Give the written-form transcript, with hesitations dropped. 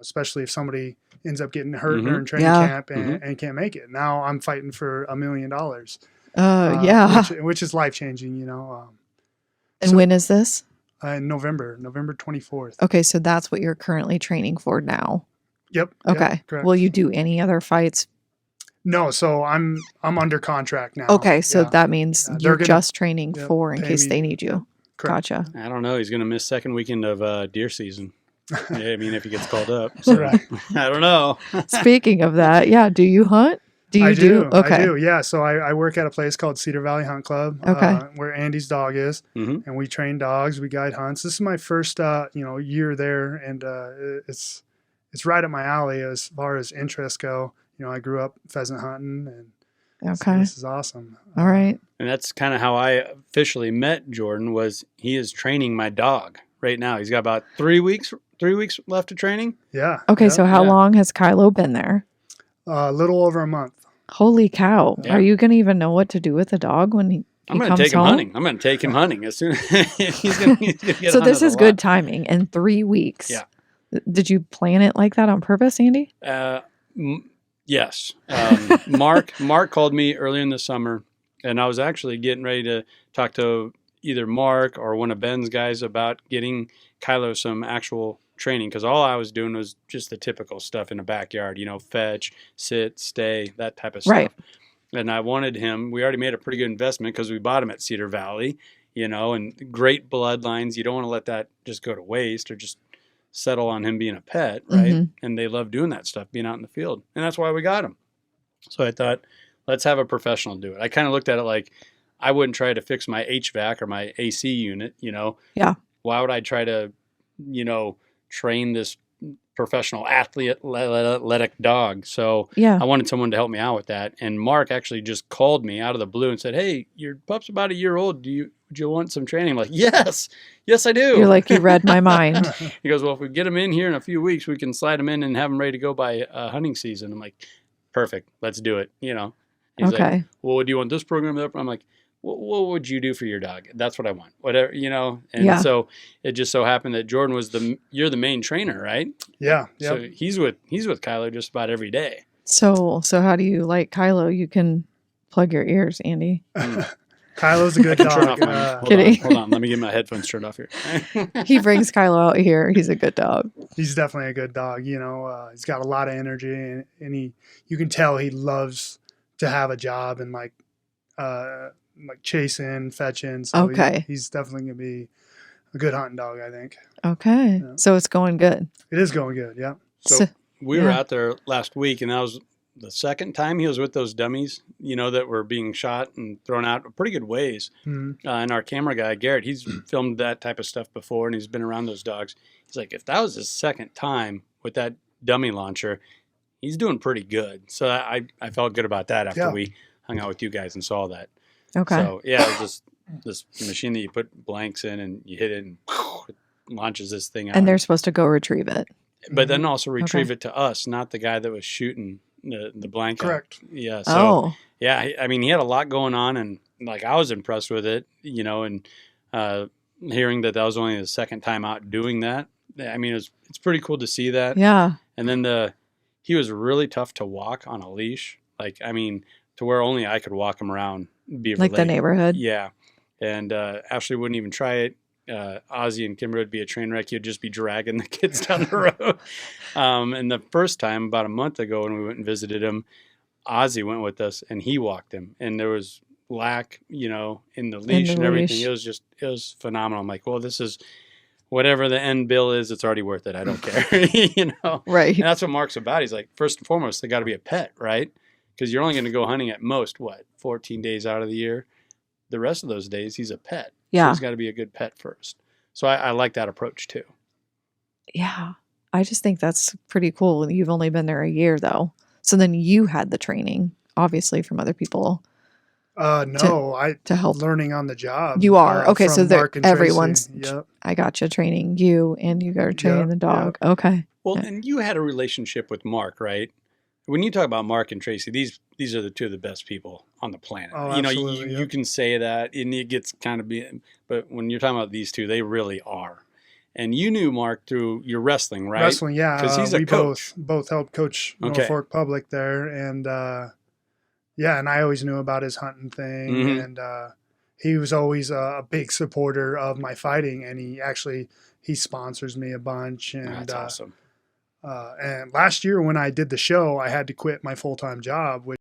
especially if somebody ends up getting hurt Mm-hmm. during training Yeah. camp and can't make it. Now I'm fighting for $1 million, Yeah. which is life changing, you know. And so- when is this? In November 24th. Okay, so that's what you're currently training for now. Yep. Okay. Correct. Will you do any other fights? No, so I'm under contract now. Okay, so Yeah. that means Yeah, they're you're gonna- just training yep, for in pay case me. they need you. Correct. Gotcha. I don't know. He's going to miss second weekend of deer season. Yeah, I mean, if he gets called up. So, Right. I don't know. Speaking of that, yeah, do you hunt? Do you I do. Okay. I do. Yeah. So I work at a place called Cedar Valley Hunt Club, Okay. where Andy's dog is, Mm-hmm. and we train dogs. We guide hunts. This is my first, year there, and it's right up my alley as far as interests go. You know, I grew up pheasant hunting, and Okay. this is awesome. All right. And that's kind of how I officially met Jordan. Was he is training my dog right now. He's got about 3 weeks left of training. Yeah. Okay, yeah. so how yeah. long has Kylo been there? A little over a month. Holy cow. Yeah. Are you going to even know what to do with the dog when he I'm going to comes take him home? hunting. I'm going to take him hunting as soon as he's going to get So this hunted is a good lot. timing in 3 weeks. Yeah. Did you plan it like that on purpose, Andy? Yes. Mark called me earlier in the summer, and I was actually getting ready to talk to either Mark or one of Ben's guys about getting Kylo some actual training, because all I was doing was just the typical stuff in the backyard, you know, fetch, sit, stay, that type of stuff. Right. And I wanted him, we already made a pretty good investment because we bought him at Cedar Valley, you know, and great bloodlines. You don't want to let that just go to waste or just settle on him being a pet, right? Mhm. And they love doing that stuff, being out in the field. And that's why we got him. So I thought, let's have a professional do it. I kind of looked at it like I wouldn't try to fix my HVAC or my AC unit, you know. Yeah. Why would I try to, you know, train this professional athletic dog? So Yeah. I wanted someone to help me out with that. And Mark actually just called me out of the blue and said, "Hey, your pup's about a year old. Would you want some training?" I'm like, yes, I do. You're like, you read my mind. He goes, "Well, if we get him in here in a few weeks, we can slide him in and have him ready to go by hunting season." I'm like, perfect. Let's do it. You know, he's like, Okay. "Well, do you want this program?" I'm like, what would you do for your dog? That's what I want. Whatever, you know. And Yeah. so it just so happened that Jordan was you're the main trainer, right? Yeah. So Yep. he's with Kylo just about every day. So how do you like Kylo? You can plug your ears, Andy. Kylo's a good Turn off dog. my, Kidding. hold on. Let me get my headphones turned off here. He brings Kylo out here. He's a good dog. He's definitely a good dog. You know, he's got a lot of energy, and you can tell he loves to have a job and like chasing, fetching. So Okay. he's definitely gonna be a good hunting dog, I think. Okay. Yeah. So it's going good. It is going good. Yeah. So we were Yeah. out there last week, and that was the second time he was with those dummies, you know, that were being shot and thrown out a pretty good ways. Mhm. And our camera guy, Garrett, he's filmed that type of stuff before, and he's been around those dogs. He's like, if that was his second time with that dummy launcher, he's doing pretty good. So I felt good about that after Yeah. we hung out with you guys and saw that. Okay. So, yeah, it was just this machine that you put blanks in and you hit it and it launches this thing out. And they're supposed to go retrieve it. But then also retrieve Okay. it to us, not the guy that was shooting the blank. out. Correct. Yeah. So, Oh. yeah, I mean, he had a lot going on, and like I was impressed with it, you know, and hearing that was only the second time out doing that. I mean, it's pretty cool to see that. Yeah. And then he was really tough to walk on a leash. Like, I mean, to where only I could walk him around Beaver Like the Lake. neighborhood. Yeah. And Ashley wouldn't even try it. Ozzy and Kimber would be a train wreck. He'd just be dragging the kids down the road. And the first time, about a month ago, when we went and visited him, Ozzy went with us and he walked him. And there was lack, you know, in the leash and everything. leash. It was phenomenal. I'm like, well, this is whatever the end bill is, it's already worth it. I don't care, you know? Right. And that's what Mark's about. He's like, first and foremost, they got to be a pet, right? Because you're only going to go hunting at most, 14 days out of the year. The rest of those days, he's a pet. Yeah. So he's got to be a good pet first. So I like that approach too. Yeah. I just think that's pretty cool. You've only been there a year though. So then you had the training, obviously, from other people No, I to help. learning on the job. You are. Okay, so from they're- Mark and Tracy. everyone's- Yep. I got you training you and you got to training Yep, the dog. Okay. Well, Yeah. and you had a relationship with Mark, right? When you talk about Mark and Tracy, these are the two of the best people on the planet. Oh, you know, absolutely, you yep. can say that, and it gets kind of but when you're talking about these two, they really are. And you knew Mark through your wrestling, right? Wrestling, yeah. Because he's a we coach. both helped coach Okay. Norfolk Public there, and yeah, and I always knew about his hunting thing, Mhm. and he was always a big supporter of my fighting, and he sponsors me a bunch, and That's awesome. and last year when I did the show, I had to quit my full-time job, which